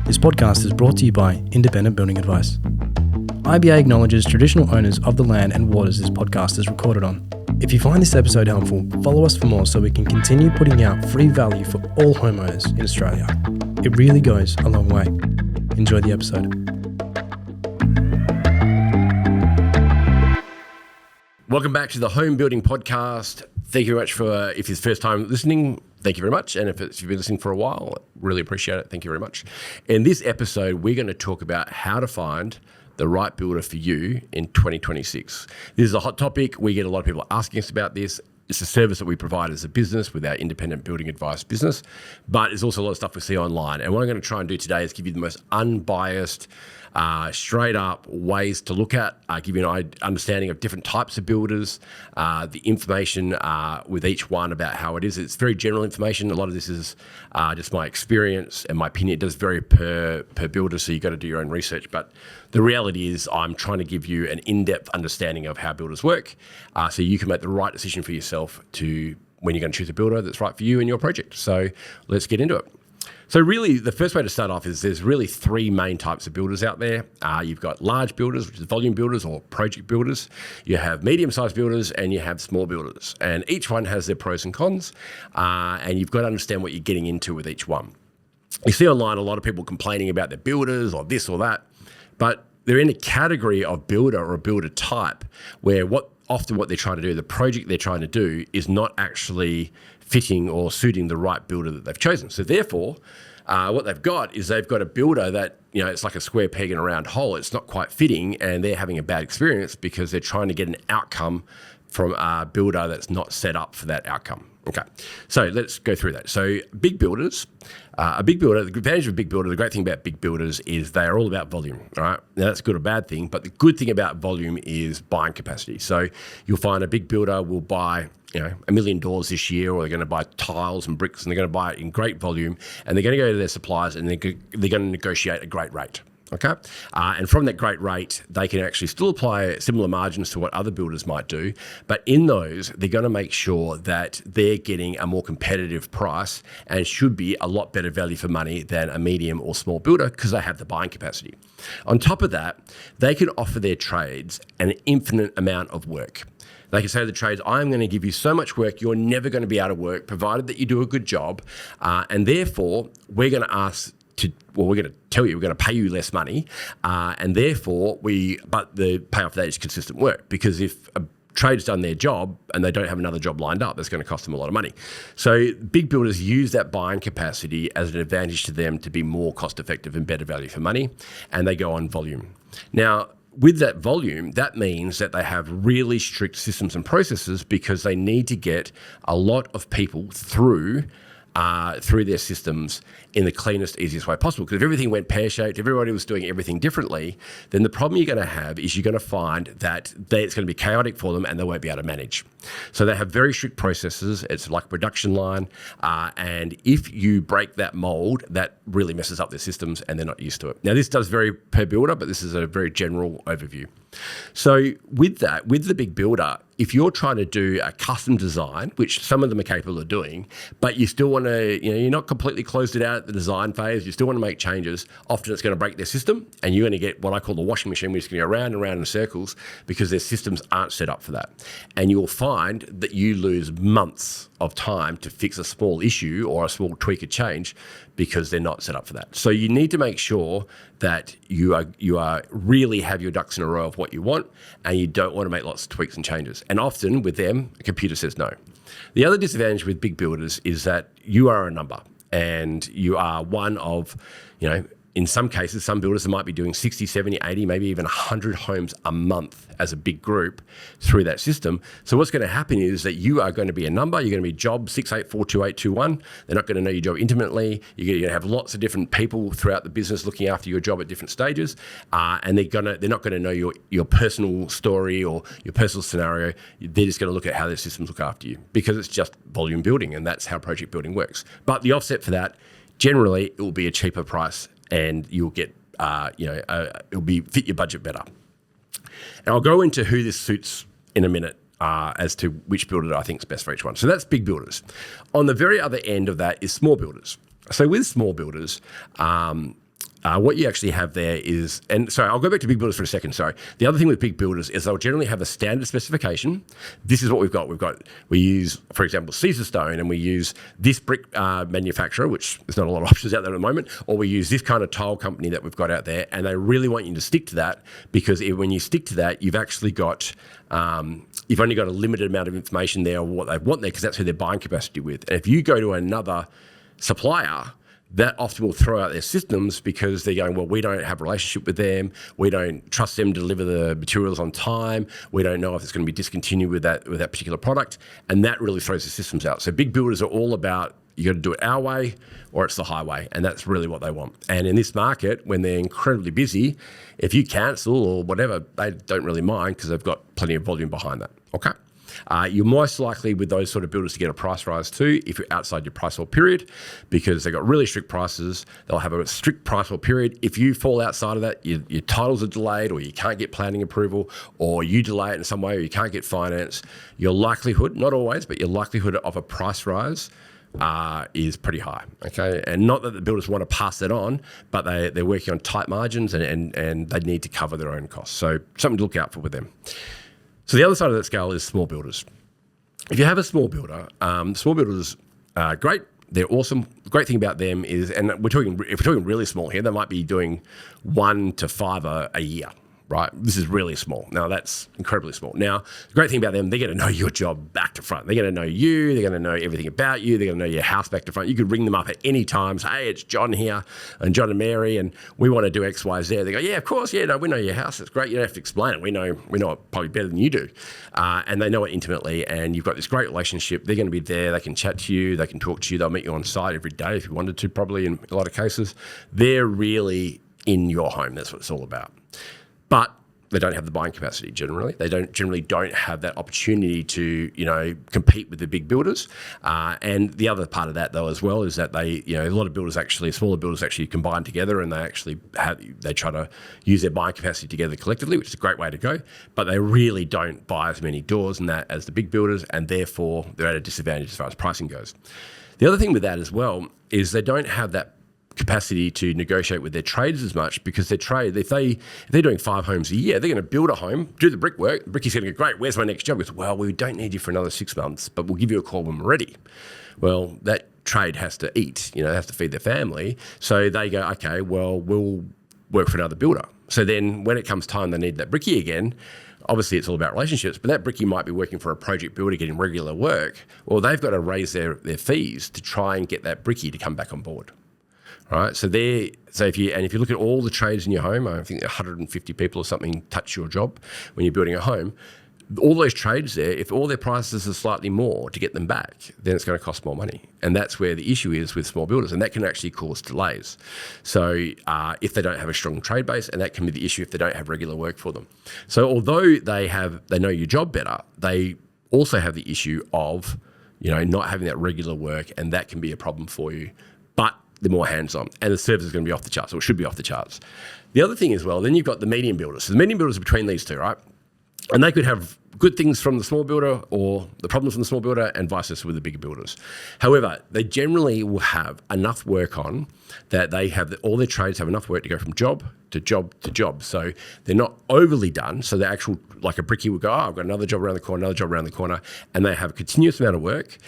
This podcast is brought to you by Independent Building Advice. IBA acknowledges traditional owners of the land and waters this podcast is recorded on. If you find this episode helpful, follow us for more so we can continue putting out free value for all homeowners in Australia. It really goes a long way. Enjoy the episode. Welcome back to the Home Building Podcast. Thank you very much for, if it's first time listening, thank you very much. And if you've been listening for a while, really appreciate it. Thank you very much. In this episode, we're going to talk about how to find the right builder for you in 2026. This is a hot topic. We get a lot of people asking us about this. It's a service that we provide as a business with our independent building advice business, but it's also a lot of stuff we see online. And what I'm going to try and do today is give you the most unbiased, straight up ways to look at, give you an understanding of different types of builders, the information with each one about how it is. It's very general information. A lot of this is just my experience and my opinion. It does vary per builder, so you've got to do your own research. But the reality is I'm trying to give you an in-depth understanding of how builders work, so you can make the right decision for yourself to when you're going to choose a builder that's right for you and your project. So let's get into it. So really, the first way to start off is there's really three main types of builders out there. You've got large builders, which is volume builders or project builders. You have medium-sized builders and you have small builders. And each one has their pros and cons, and you've got to understand what you're getting into with each one. You see online a lot of people complaining about their builders or this or that, but they're in a category of builder or a builder type where often what they're trying to do, the project they're trying to do is not actually fitting or suiting the right builder that they've chosen. So therefore, what they've got is they've got a builder that, it's like a square peg in a round hole. It's not quite fitting and they're having a bad experience because they're trying to get an outcome from a builder that's not set up for that outcome. Okay, so let's go through that. So big builders, the advantage of a big builder, the great thing about big builders is they are all about volume, all right? Now that's a good or bad thing, but the good thing about volume is buying capacity. So you'll find a big builder will buy, 1 million doors this year, or they're going to buy tiles and bricks and they're going to buy it in great volume and they're going to go to their suppliers and they're going to negotiate a great rate. Okay, and from that great rate, they can actually still apply similar margins to what other builders might do, but in those, they're going to make sure that they're getting a more competitive price and should be a lot better value for money than a medium or small builder because they have the buying capacity. On top of that, they can offer their trades an infinite amount of work. They can say to the trades, I'm going to give you so much work, you're never going to be out of work, provided that you do a good job, and therefore, we're going to we're going to tell you we're going to pay you less money, and therefore but the payoff for that is consistent work, because if a trade's done their job and they don't have another job lined up, that's going to cost them a lot of money. So big builders use that buying capacity as an advantage to them to be more cost effective and better value for money, and they go on volume. Now, with that volume, that means that they have really strict systems and processes because they need to get a lot of people through their systems in the cleanest, easiest way possible. Because if everything went pear-shaped, everybody was doing everything differently, then the problem you're going to have is you're going to find that it's going to be chaotic for them and they won't be able to manage. So they have very strict processes. It's like a production line. And if you break that mold, that really messes up their systems and they're not used to it. Now, this does vary per builder, but this is a very general overview. So with that, with the big builder, if you're trying to do a custom design, which some of them are capable of doing, but you still want to, you're not completely closed it out at the design phase, you still want to make changes, often it's going to break their system and you're going to get what I call the washing machine, which is going to go around and around in circles because their systems aren't set up for that. And you'll find that you lose months of time to fix a small issue or a small tweak or change because they're not set up for that. So you need to make sure that you are really have your ducks in a row of what you want, and you don't want to make lots of tweaks and changes. And often with them, a computer says no. The other disadvantage with big builders is that you are a number and you are one of, in some cases, some builders might be doing 60, 70, 80, maybe even 100 homes a month as a big group through that system. So what's going to happen is that you are going to be a number. You're going to be job 684281. They're not going to know your job intimately. You're going to have lots of different people throughout the business looking after your job at different stages, and they're not going to know your personal story or your personal scenario. They're just going to look at how their systems look after you because it's just volume building, and that's how project building works. But the offset for that, generally, it will be a cheaper price and you'll get, it'll fit your budget better. And I'll go into who this suits in a minute as to which builder I think is best for each one. So that's big builders. On the very other end of that is small builders. So with small builders, what you actually have there is, and sorry, I'll go back to big builders for a second. Sorry. The other thing with big builders is they'll generally have a standard specification. This is what we've got. We use, for example, Caesar stone, and we use this brick manufacturer, which there's not a lot of options out there at the moment, or we use this kind of tile company that we've got out there, and they really want you to stick to that because when you stick to that, you've actually got, you've only got a limited amount of information there of what they want there because that's who they're buying capacity with. And if you go to another supplier, that often will throw out their systems because they're going, well, we don't have a relationship with them. We don't trust them to deliver the materials on time. We don't know if it's going to be discontinued with that particular product. And that really throws the systems out. So big builders are all about, you got to do it our way or it's the highway. And that's really what they want. And in this market, when they're incredibly busy, if you cancel or whatever, they don't really mind because they've got plenty of volume behind that. Okay. You're most likely with those sort of builders to get a price rise too if you're outside your price war period because they've got really strict prices. They'll have a strict price war period. If you fall outside of that, your titles are delayed or you can't get planning approval or you delay it in some way or you can't get finance, your likelihood, not always, but your likelihood of a price rise is pretty high, okay? And not that the builders want to pass that on, but they're working on tight margins and they need to cover their own costs. So something to look out for with them. So the other side of that scale is small builders. If you have a small builder, small builders are great. They're awesome. The great thing about them is, and if we're talking really small here, they might be doing 1 to 5 a year, right? This is really small. Now, that's incredibly small. Now, the great thing about them, they're going to know your job back to front. They're going to know you. They're going to know everything about you. They're going to know your house back to front. You could ring them up at any time. Say, hey, it's John here and John and Mary, and we want to do X, Y, Z. They go, yeah, of course. Yeah, no, we know your house. It's great. You don't have to explain it. We know it probably better than you do. And they know it intimately, and you've got this great relationship. They're going to be there. They can chat to you. They can talk to you. They'll meet you on site every day if you wanted to, probably in a lot of cases. They're really in your home. That's what it's all about. But they don't have the buying capacity generally. They generally don't have that opportunity to, compete with the big builders. And the other part of that though as well is that they, a lot of builders actually, smaller builders actually combine together and they try to use their buying capacity together collectively, which is a great way to go. But they really don't buy as many doors and that as the big builders, and therefore they're at a disadvantage as far as pricing goes. The other thing with that as well is they don't have that capacity to negotiate with their traders as much because their trade, if they're doing 5 homes a year, they're going to build a home, do the brickwork. The brickie's going to go, great, where's my next job? He goes, well, we don't need you for another 6 months, but we'll give you a call when we're ready. Well, that trade has to eat, they have to feed their family. So they go, okay, well, we'll work for another builder. So then when it comes time they need that brickie again, obviously it's all about relationships, but that brickie might be working for a project builder getting regular work. Well, they've got to raise their fees to try and get that brickie to come back on board. All right, so if you look at all the trades in your home, I think 150 people or something touch your job when you're building a home. All those trades there, if all their prices are slightly more to get them back, then it's going to cost more money, and that's where the issue is with small builders, and that can actually cause delays. So if they don't have a strong trade base, and that can be the issue if they don't have regular work for them. So although they know your job better, they also have the issue of not having that regular work, and that can be a problem for you. But they're more hands-on, and the service is going to be off the charts, or it should be off the charts. The other thing as well, then you've got the medium builders. So the medium builders are between these two, right? And they could have good things from the small builder or the problems from the small builder and vice versa with the bigger builders. However, they generally will have enough work on that all their trades have enough work to go from job to job to job. So they're not overly done. So the actual, like a brickie would go, I've got another job around the corner, another job around the corner, and they have a continuous amount of work.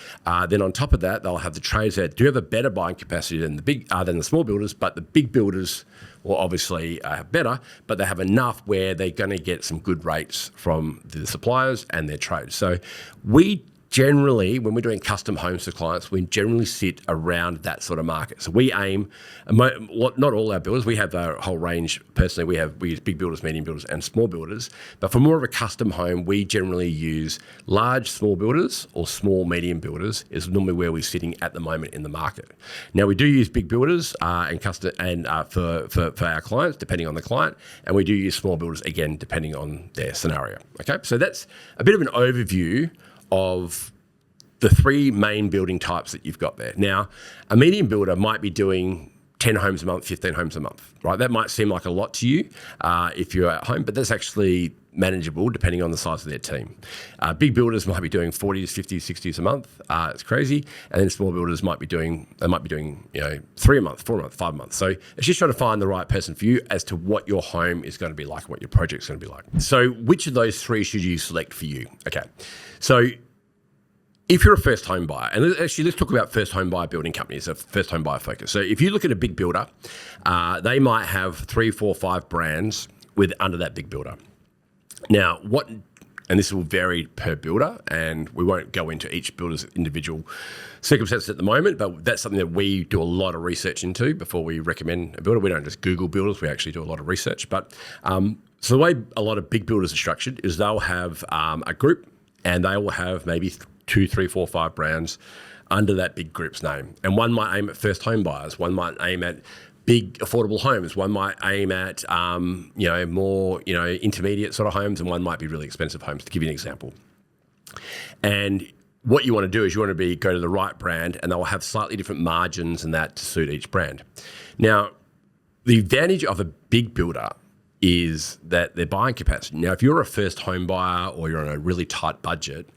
Then on top of that, they'll have the trades that do have a better buying capacity than the small builders, but the big builders will obviously have better, but they have enough where they're going to get some good rates from the suppliers and their trades. So we generally, when we're doing custom homes for clients, we generally sit around that sort of market. So we aim, not all our builders, we have a whole range. Personally, we use big builders, medium builders, and small builders. But for more of a custom home, we generally use large small builders or small medium builders is normally where we're sitting at the moment in the market. Now, we do use big builders and custom for our clients, depending on the client, and we do use small builders again, depending on their scenario. Okay, so that's a bit of an overview of the 3 main building types that you've got there. Now, a medium builder might be doing 10 homes a month, 15 homes a month, right? That might seem like a lot to you if you're at home, but that's actually manageable depending on the size of their team. Big builders might be doing 40s, 50s, 60s a month. It's crazy. And then small builders might be doing 3 a month, 4 a month, 5 a month. So it's just trying to find the right person for you as to what your home is going to be like, what your project's going to be like. So which of those three should you select for you? Okay. So if you're a first home buyer, and actually let's talk about first home buyer building companies, a first home buyer focus. So if you look at a big builder, they might have 3, 4, 5 brands under that big builder. Now, and this will vary per builder, and we won't go into each builder's individual circumstances at the moment, but that's something that we do a lot of research into before we recommend a builder. We don't just Google builders, we actually do a lot of research. But so the way a lot of big builders are structured is they'll have a group, and they will have maybe 2, 3, 4, 5 brands under that big group's name. And one might aim at first home buyers, one might aim at big affordable homes, one might aim at more intermediate sort of homes, and one might be really expensive homes, to give you an example. And what you want to do is you want to go to the right brand, and they'll have slightly different margins and that to suit each brand. Now, the advantage of a big builder is that their buying capacity. Now, if you're a first home buyer or you're on a really tight budget,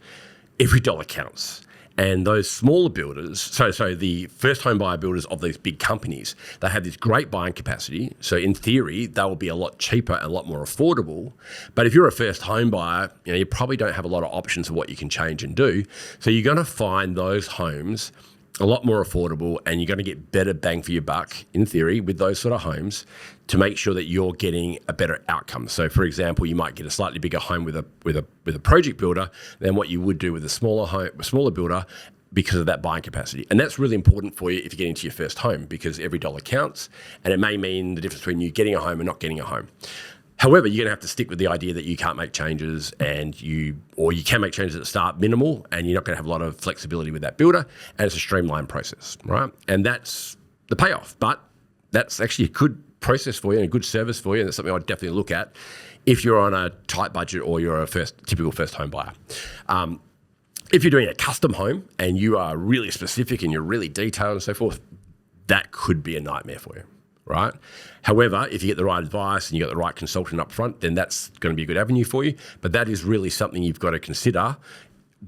every dollar counts. And those smaller builders, so the first home buyer builders of these big companies, they have this great buying capacity. So in theory, they will be a lot cheaper and a lot more affordable. But if you're a first home buyer, you probably don't have a lot of options of what you can change and do. So you're going to find those homes a lot more affordable, and you're going to get better bang for your buck, in theory, with those sort of homes to make sure that you're getting a better outcome. So, for example, you might get a slightly bigger home with a project builder than what you would do with a smaller builder because of that buying capacity. And that's really important for you if you're getting to your first home, because every dollar counts, and it may mean the difference between you getting a home and not getting a home. However, you're going to have to stick with the idea that you can't make changes, or you can make changes at the start, minimal, and you're not going to have a lot of flexibility with that builder, and it's a streamlined process, right? And that's the payoff. But that's actually a good process for you and a good service for you, and that's something I'd definitely look at if you're on a tight budget or you're a typical first home buyer. If you're doing a custom home and you are really specific and you're really detailed and so forth, that could be a nightmare for you. Right. However, if you get the right advice and you got the right consultant up front, then that's going to be a good avenue for you. But that is really something you've got to consider.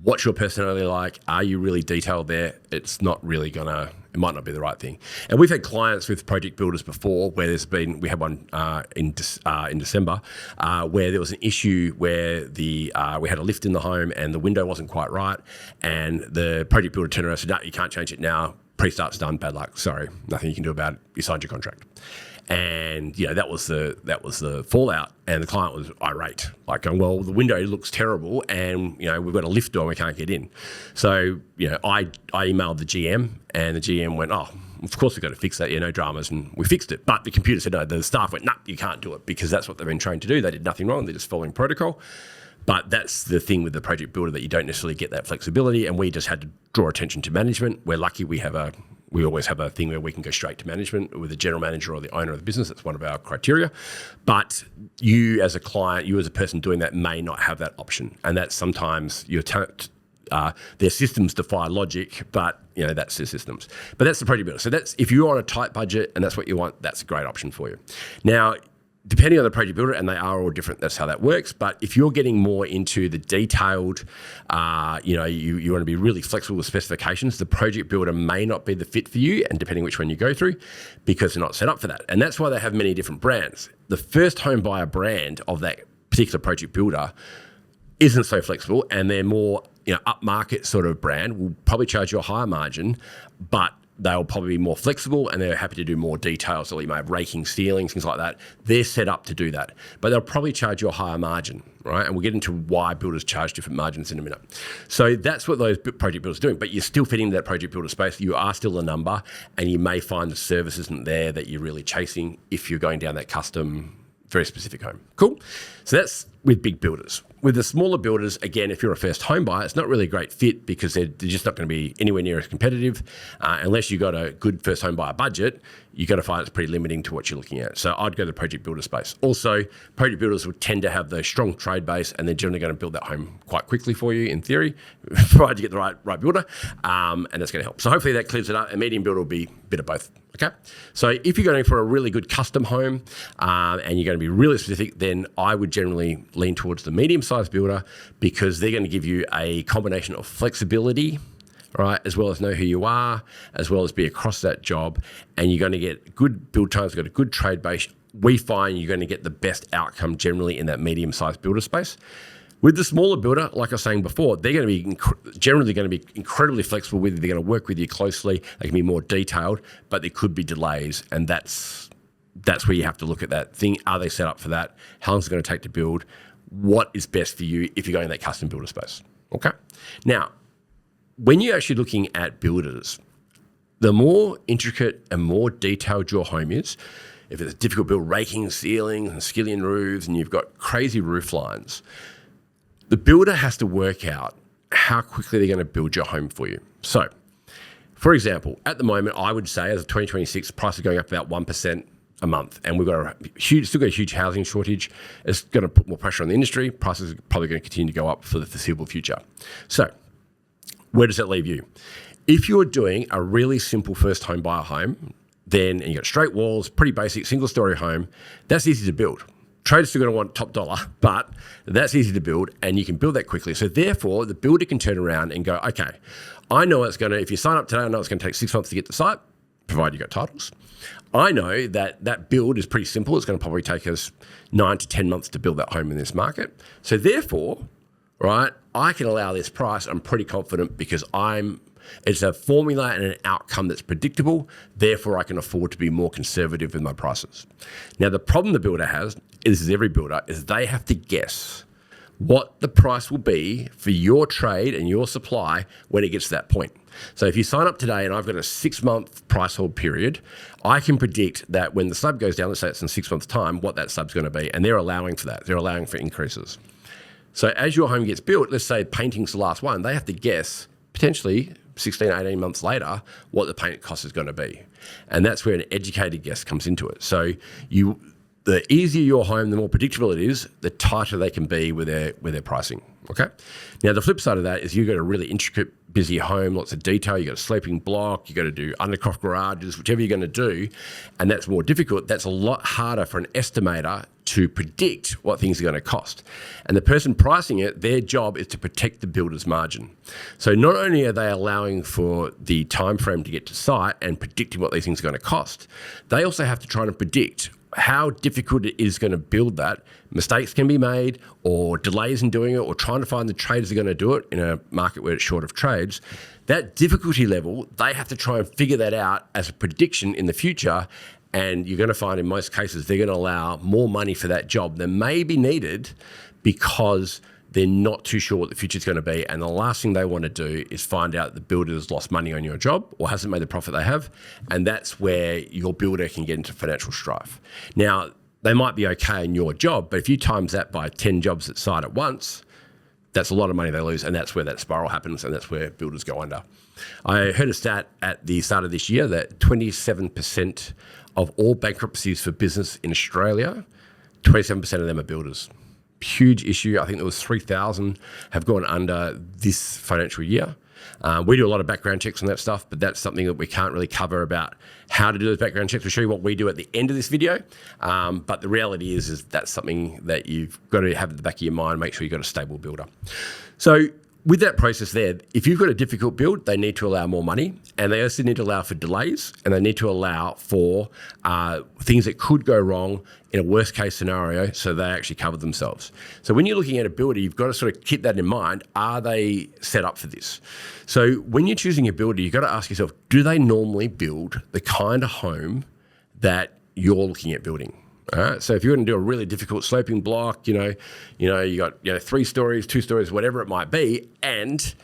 What's your personality like? Are you really detailed there? It might not be the right thing. And we've had clients with project builders before where we had one in December where there was an issue where we had a lift in the home and the window wasn't quite right. And the project builder turned around and said, no, you can't change it now. Pre-start's done, bad luck. Sorry, nothing you can do about it. You signed your contract. And that was the fallout. And the client was irate, like going, well, the window looks terrible, and we've got a lift door and we can't get in. So I emailed the GM, and the GM went, oh, of course we've got to fix that. No dramas, and we fixed it. But the computer said no. The staff went, no, you can't do it, because that's what they've been trained to do. They did nothing wrong. They're just following protocol. But that's the thing with the project builder, that you don't necessarily get that flexibility, and we just had to draw attention to management. We're lucky we always have a thing where we can go straight to management with the general manager or the owner of the business. That's one of our criteria. But you as a client, you as a person doing that may not have that option. And that's sometimes their systems defy logic, but that's their systems. But that's the project builder. So that's, if you're on a tight budget and that's what you want, that's a great option for you. Now, depending on the project builder, and they are all different, that's how that works. But if you're getting more into the detailed, you want to be really flexible with specifications, the project builder may not be the fit for you, and depending which one you go through, because they're not set up for that. And that's why they have many different brands. The first home buyer brand of that particular project builder isn't so flexible, and they're more upmarket sort of brand, will probably charge you a higher margin, but they'll probably be more flexible, and they're happy to do more details. So you may have raking, ceilings, things like that. They're set up to do that, but they'll probably charge you a higher margin, right? And we'll get into why builders charge different margins in a minute. So that's what those project builders are doing, but you're still fitting into that project builder space. You are still a number, and you may find the service isn't there that you're really chasing if you're going down that custom, very specific home. Cool. So that's with big builders. With the smaller builders, again, if you're a first home buyer, it's not really a great fit, because they're just not going to be anywhere near as competitive. Unless you've got a good first home buyer budget, you've got to find it's pretty limiting to what you're looking at. So I'd go to the project builder space. Also, project builders will tend to have the strong trade base, and they're generally going to build that home quite quickly for you, in theory, provided you get the right builder, and that's going to help. So hopefully that clears it up. A medium builder will be a bit of both Okay, so if you're going for a really good custom home and you're going to be really specific, then I would generally lean towards the medium-sized builder because they're going to give you a combination of flexibility, right, as well as know who you are, as well as be across that job, and you're going to get good build times, got a good trade base. We find you're going to get the best outcome generally in that medium-sized builder space. With the smaller builder, like I was saying before, they're going to be generally going to be incredibly flexible with you. They're going to work with you closely. They can be more detailed, but there could be delays, and that's where you have to look at that thing. Are they set up for that? How long is it going to take to build? What is best for you if you're going in that custom builder space? Okay. Now, when you're actually looking at builders, the more intricate and more detailed your home is, if it's a difficult build, raking ceilings and skillion roofs, and you've got crazy roof lines, the builder has to work out how quickly they're going to build your home for you. So, for example, at the moment, I would say as of 2026, prices are going up about 1% a month, and we've got still got a huge housing shortage. It's going to put more pressure on the industry. Prices are probably going to continue to go up for the foreseeable future. So, where does that leave you? If you're doing a really simple first home buyer home, then and you got straight walls, pretty basic single-story home, that's easy to build. Trade's still going to want top dollar, but that's easy to build and you can build that quickly. So therefore, the builder can turn around and go, okay, I know it's going to, if you sign up today, I know it's going to take 6 months to get the site, provided you've got titles. I know that that build is pretty simple. It's going to probably take us 9 to 10 months to build that home in this market. So therefore, right, I can allow this price. I'm pretty confident because it's a formula and an outcome that's predictable. Therefore, I can afford to be more conservative with my prices. Now, the problem the builder has, this is every builder, is they have to guess what the price will be for your trade and your supply when it gets to that point. So if you sign up today and I've got a 6-month price hold period, I can predict that when the slab goes down, let's say it's in 6 months' time, what that slab's going to be. And they're allowing for that. They're allowing for increases. So as your home gets built, let's say painting's the last one, they have to guess potentially 16, 18 months later, what the paint cost is going to be. And that's where an educated guess comes into it. So the easier your home, the more predictable it is, the tighter they can be with their pricing, okay? Now, the flip side of that is you've got a really intricate, busy home, lots of detail, you've got a sleeping block, you've got to do undercroft garages, whichever you're going to do, and that's more difficult. That's a lot harder for an estimator to predict what things are going to cost. And the person pricing it, their job is to protect the builder's margin. So not only are they allowing for the time frame to get to site and predicting what these things are going to cost, they also have to try and predict how difficult it is going to build that. Mistakes can be made or delays in doing it or trying to find the traders that are going to do it in a market where it's short of trades. That difficulty level, they have to try and figure that out as a prediction in the future. And you're going to find in most cases, they're going to allow more money for that job than may be needed because they're not too sure what the future is going to be. And the last thing they want to do is find out the builder's lost money on your job or hasn't made the profit they have. And that's where your builder can get into financial strife. Now, they might be okay in your job, but if you times that by 10 jobs at site at once, that's a lot of money they lose. And that's where that spiral happens. And that's where builders go under. I heard a stat at the start of this year that 27% of all bankruptcies for business in Australia, 27% of them are builders. Huge issue. I think there was 3,000 have gone under this financial year. We do a lot of background checks on that stuff, but that's something that we can't really cover about how to do those background checks. We'll show you what we do at the end of this video. But the reality is that's something that you've got to have at the back of your mind, make sure you've got a stable builder. So with that process there, if you've got a difficult build, they need to allow more money, and they also need to allow for delays, and they need to allow for things that could go wrong in a worst case scenario, so they actually cover themselves. So when you're looking at a builder, you've got to sort of keep that in mind. Are they set up for this? So when you're choosing a builder, you've got to ask yourself, do they normally build the kind of home that you're looking at building? All right. So if you're going to do a really difficult sloping block, you got 3 stories, 2 stories, whatever it might be, and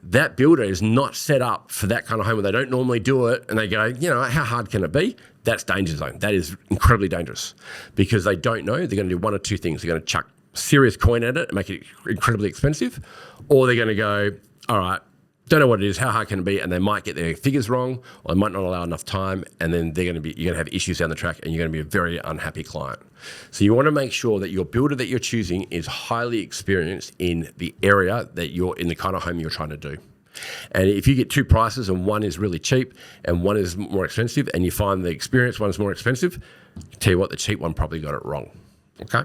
that builder is not set up for that kind of home where they don't normally do it, and they go, how hard can it be? That's danger zone. That is incredibly dangerous because they don't know. They're going to do one or two things. They're going to chuck serious coin at it and make it incredibly expensive, or they're going to go, all right, don't know what it is, how hard can it be, and they might get their figures wrong, or they might not allow enough time, and then you're going to have issues down the track, and you're going to be a very unhappy client. So you want to make sure that your builder that you're choosing is highly experienced in the area that you're in, the kind of home you're trying to do. And if you get two prices and one is really cheap and one is more expensive, and you find the experienced one is more expensive, tell you what, the cheap one probably got it wrong. Okay.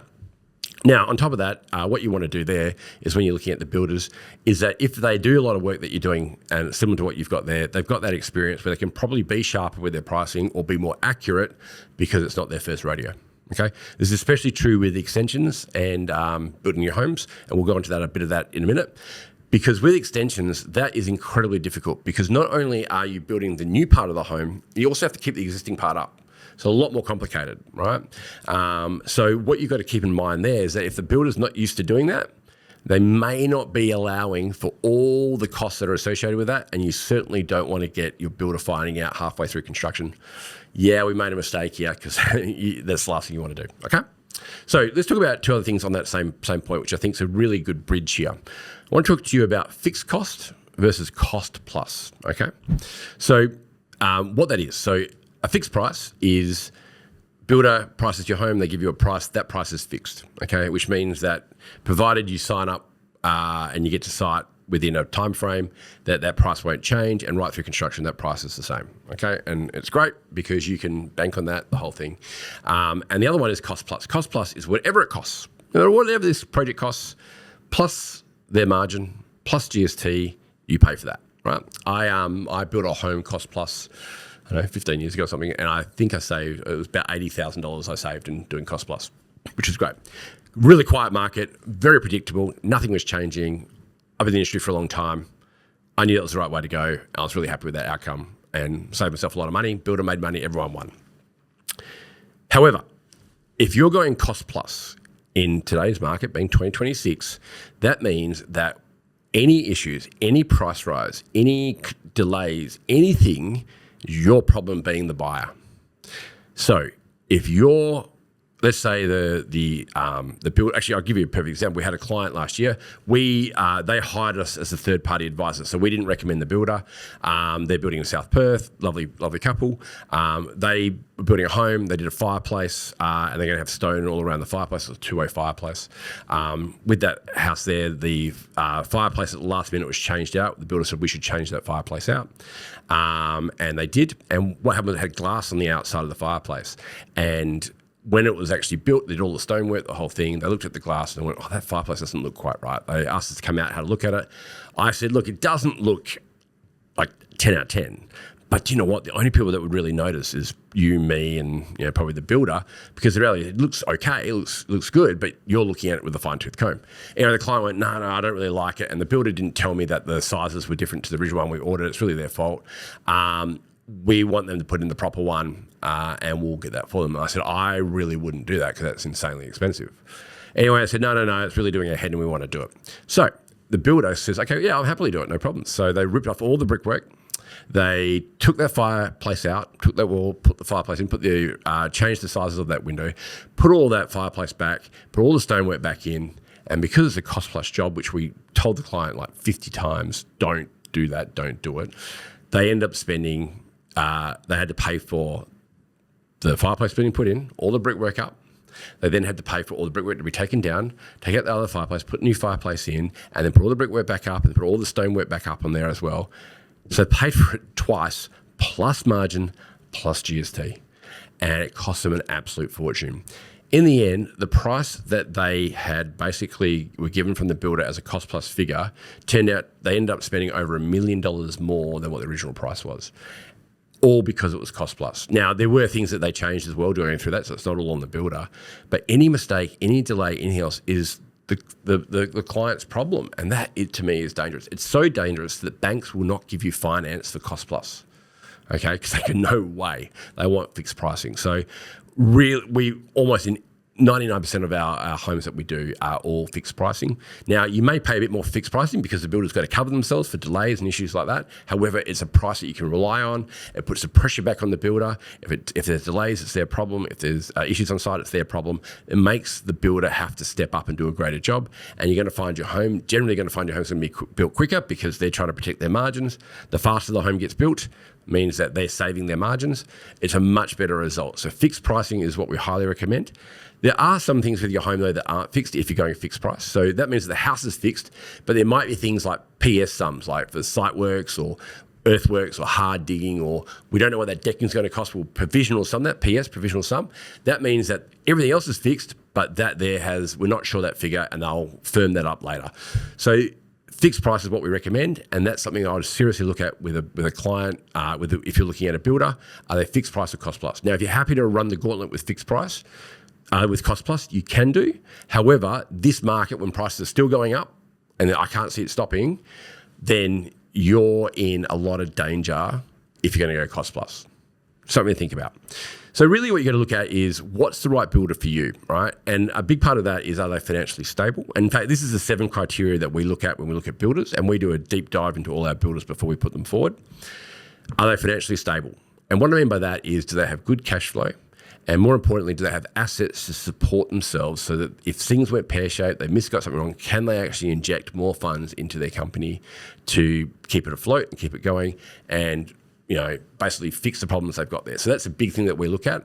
Now, on top of that, what you want to do there is when you're looking at the builders is that if they do a lot of work that you're doing and similar to what you've got there, they've got that experience where they can probably be sharper with their pricing or be more accurate because it's not their first rodeo. Okay, this is especially true with extensions and building your homes, and we'll go into that a bit of that in a minute. Because with extensions, that is incredibly difficult because not only are you building the new part of the home, you also have to keep the existing part up. So a lot more complicated, right? So what you've got to keep in mind there is that if the builder's not used to doing that, they may not be allowing for all the costs that are associated with that, and you certainly don't want to get your builder finding out halfway through construction, yeah, we made a mistake here, because that's the last thing you want to do, okay? So let's talk about two other things on that same point, which I think is a really good bridge here. I want to talk to you about fixed cost versus cost plus, okay? So what that is, so a fixed price is builder prices your home, they give you a price, that price is fixed, okay? Which means that provided you sign up and you get to site within a time frame, that price won't change, and right through construction, that price is the same, okay? And it's great because you can bank on that, the whole thing. And the other one is cost plus. Cost plus is whatever it costs, whatever this project costs, plus their margin, plus GST, you pay for that, right? I built a home cost plus, I don't know, 15 years ago or something, and I think it was about $80,000 I saved in doing cost plus, which is great. Really quiet market, very predictable, nothing was changing. I've been in the industry for a long time. I knew that was the right way to go. I was really happy with that outcome and saved myself a lot of money. Builder made money, everyone won. However, if you're going cost plus in today's market, being 2026, that means that any issues, any price rise, any delays, anything, your problem being the buyer. So if you're, let's say the build. Actually, I'll give you a perfect example. We had a client last year. They hired us as a third-party advisor, so we didn't recommend the builder. They're building in South Perth, lovely couple. They were building a home. They did a fireplace, and they're going to have stone all around the fireplace. It's a two-way fireplace. With that house there, the fireplace at the last minute was changed out. The builder said we should change that fireplace out, and they did. And what happened was it had glass on the outside of the fireplace, and when it was actually built, they did all the stonework, the whole thing. They looked at the glass and they went, oh, that fireplace doesn't look quite right. They asked us to come out, had a look at it. I said, look, it doesn't look like 10 out of 10. But you know what? The only people that would really notice is you, me, and probably the builder, because the reality, it looks okay, it looks good, but you're looking at it with a fine-tooth comb. The client went, no, I don't really like it. And the builder didn't tell me that the sizes were different to the original one we ordered. It's really their fault. We want them to put in the proper one, and we'll get that for them. And I said, I really wouldn't do that because that's insanely expensive. Anyway, I said, no, it's really doing ahead and we want to do it. So the builder says, okay, yeah, I'll happily do it, no problem. So they ripped off all the brickwork. They took that fireplace out, took that wall, put the fireplace in, changed the sizes of that window, put all that fireplace back, put all the stonework back in. And because it's a cost plus job, which we told the client like 50 times, don't do that, don't do it. They end up spending, they had to pay for the fireplace being put in, all the brickwork up. They then had to pay for all the brickwork to be taken down, take out the other fireplace, put a new fireplace in, and then put all the brickwork back up and put all the stonework back up on there as well. So they paid for it twice, plus margin, plus GST. And it cost them an absolute fortune. In the end, the price that they had basically were given from the builder as a cost plus figure turned out they ended up spending over $1 million more than what the original price was. All because it was cost plus. Now, there were things that they changed as well during through that, so it's not all on the builder. But any mistake, any delay, anything else is the client's problem. And that, to me, is dangerous. It's so dangerous that banks will not give you finance for cost plus, okay? Because they can, no way. They want fixed pricing. So we almost in 99% of our homes that we do are all fixed pricing. Now, you may pay a bit more fixed pricing because the builder's got to cover themselves for delays and issues like that. However, it's a price that you can rely on. It puts the pressure back on the builder. If there's delays, it's their problem. If there's issues on site, it's their problem. It makes the builder have to step up and do a greater job. And you're going to find your home, generally going to find your home's going to be built quicker because they're trying to protect their margins. The faster the home gets built, means that they're saving their margins. It's a much better result. So fixed pricing is what we highly recommend. There are some things with your home, though, that aren't fixed if you're going fixed price. So that means the house is fixed, but there might be things like PS sums, like for site works or earthworks or hard digging, or we don't know what that decking is going to cost. We'll provisional sum that, PS, provisional sum. That means that everything else is fixed, but that we're not sure that figure, and they'll firm that up later. So fixed price is what we recommend, and that's something I would seriously look at with a client. If you're looking at a builder, are they fixed price or cost plus? Now, if you're happy to run the gauntlet with fixed price, with cost plus, you can do. However, this market, when prices are still going up, and I can't see it stopping, then you're in a lot of danger if you're going to go cost plus. Something to think about. So really what you're going to look at is what's the right builder for you, right? And a big part of that is, are they financially stable? And in fact, this is the 7 criteria that we look at when we look at builders, and we do a deep dive into all our builders before we put them forward. Are they financially stable? And what I mean by that is, do they have good cash flow? And more importantly, do they have assets to support themselves so that if things went pear-shaped, they got something wrong, can they actually inject more funds into their company to keep it afloat and keep it going and, basically fix the problems they've got there? So that's a big thing that we look at.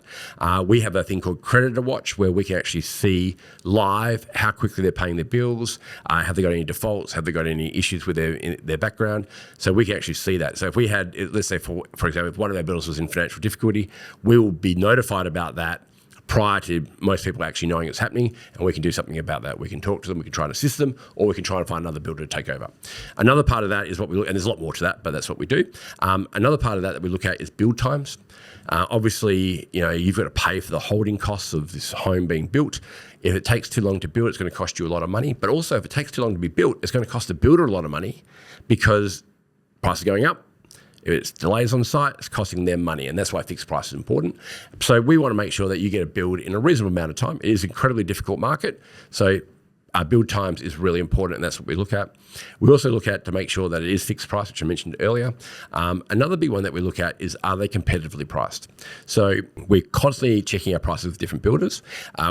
We have a thing called Creditor Watch, where we can actually see live how quickly they're paying their bills, have they got any defaults, have they got any issues with their background. So we can actually see that. So if we had, let's say for example, if one of our builders was in financial difficulty, we will be notified about that prior to most people actually knowing it's happening, and we can do something about that. We can talk to them, we can try and assist them, or we can try and find another builder to take over. Another part of that is what we look, and there's a lot more to that, but that's what we do. Another part of that we look at is build times. Obviously, you've got to pay for the holding costs of this home being built. If it takes too long to build, it's going to cost you a lot of money. But also, if it takes too long to be built, it's going to cost the builder a lot of money because prices are going up. If it's delays on site, it's costing them money, and that's why fixed price is important. So we want to make sure that you get a build in a reasonable amount of time. It is an incredibly difficult market, so our build times is really important, and that's what we look at. We also look at to make sure that it is fixed price, which I mentioned earlier. Another big one that we look at is, are they competitively priced? So we're constantly checking our prices with different builders.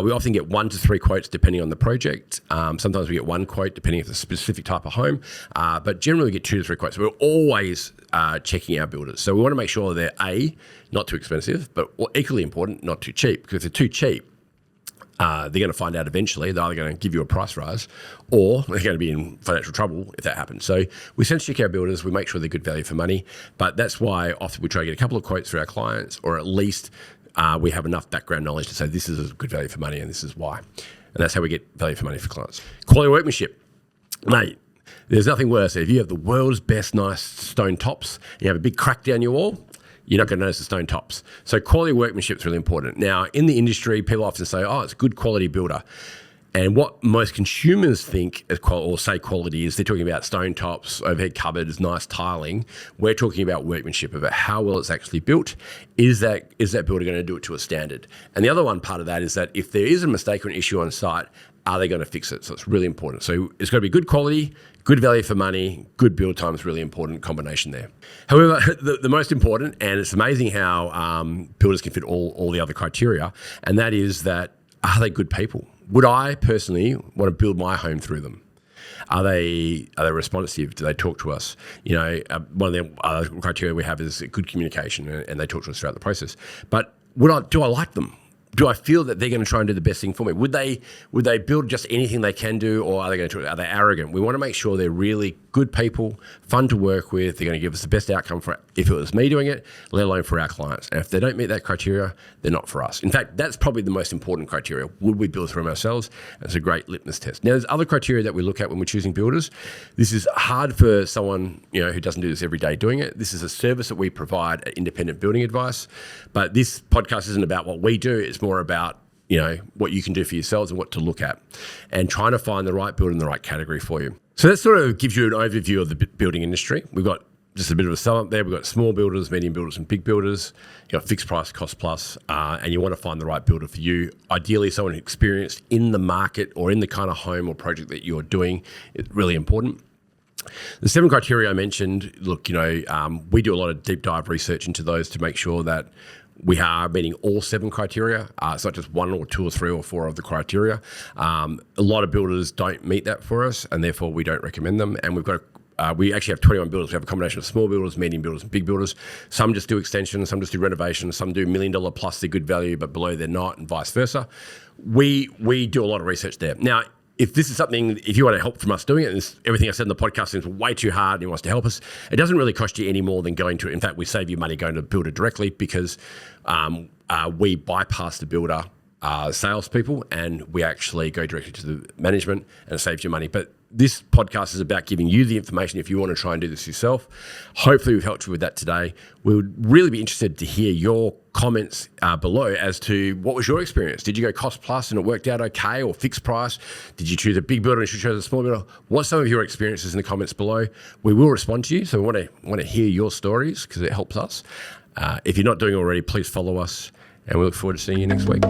We often get 1 to 3 quotes depending on the project. Sometimes we get 1 quote depending if it's a specific type of home, but generally we get 2 to 3 quotes. We're always checking our builders. So we want to make sure they're not too expensive, but equally important, not too cheap, because if they're too cheap, they're going to find out eventually. They're either going to give you a price rise, or they're going to be in financial trouble if that happens. So we sense check our builders. We make sure they're good value for money. But that's why often we try to get a couple of quotes for our clients, or at least we have enough background knowledge to say this is a good value for money and this is why. And that's how we get value for money for clients. Quality workmanship. Mate, there's nothing worse. If you have the world's best nice stone tops, you have a big crack down your wall, you're not going to notice the stone tops. So quality workmanship is really important. Now, in the industry, people often say, it's a good quality builder. And what most consumers think or say quality is, they're talking about stone tops, overhead cupboards, nice tiling. We're talking about workmanship, about how well it's actually built. Is that builder going to do it to a standard? And the other one part of that is that if there is a mistake or an issue on site, are they going to fix it? So it's really important. So it's got to be good quality, good value for money, good build time is really important combination there. However, the most important, and it's amazing how builders can fit all the other criteria, and that is that, are they good people? Would I personally want to build my home through them? Are they responsive? Do they talk to us? One of the other criteria we have is good communication, and they talk to us throughout the process. But do I like them? Do I feel that they're going to try and do the best thing for me? Would they build just anything they can do, or are they arrogant? We want to make sure they're really good people, fun to work with. They're going to give us the best outcome for if it was me doing it, let alone for our clients. And if they don't meet that criteria, they're not for us. In fact, that's probably the most important criteria. Would we build for them ourselves? It's a great litmus test. Now, there's other criteria that we look at when we're choosing builders. This is hard for someone who doesn't do this every day doing it. This is a service that we provide at Independent Building Advice. But this podcast isn't about what we do. It's more about what you can do for yourselves and what to look at, and trying to find the right builder in the right category for you. So that sort of gives you an overview of the building industry. We've got just a bit of a sum up there. We've got small builders, medium builders, and big builders. You've got fixed price, cost plus, and you want to find the right builder for you. Ideally, someone experienced in the market or in the kind of home or project that you're doing. It's really important. The 7 criteria I mentioned, look, we do a lot of deep dive research into those to make sure that we are meeting all 7 criteria. It's not just 1 or 2 or 3 or 4 of the criteria. A lot of builders don't meet that for us, and therefore we don't recommend them. And we've got we actually have 21 builders. We have a combination of small builders, medium builders, and big builders. Some just do extensions, some just do renovations, some do $1 million plus they're good value, but below they're not, and vice versa. We do a lot of research there. Now, if this is something, if you want to help from us doing it, and everything I said in the podcast seems way too hard and he wants to help us, it doesn't really cost you any more than going to, in fact, we save you money going to the builder directly because we bypass the builder salespeople and we actually go directly to the management and it saves you money. But this podcast is about giving you the information if you want to try and do this yourself. Hopefully we've helped you with that today. We would really be interested to hear your comments below as to what was your experience. Did you go cost plus and it worked out okay, or fixed price? Did you choose a big builder and you chose a small builder? What's some of your experiences in the comments below? We will respond to you, so we want to hear your stories because it helps us. If you're not doing it already, please follow us and we look forward to seeing you next week.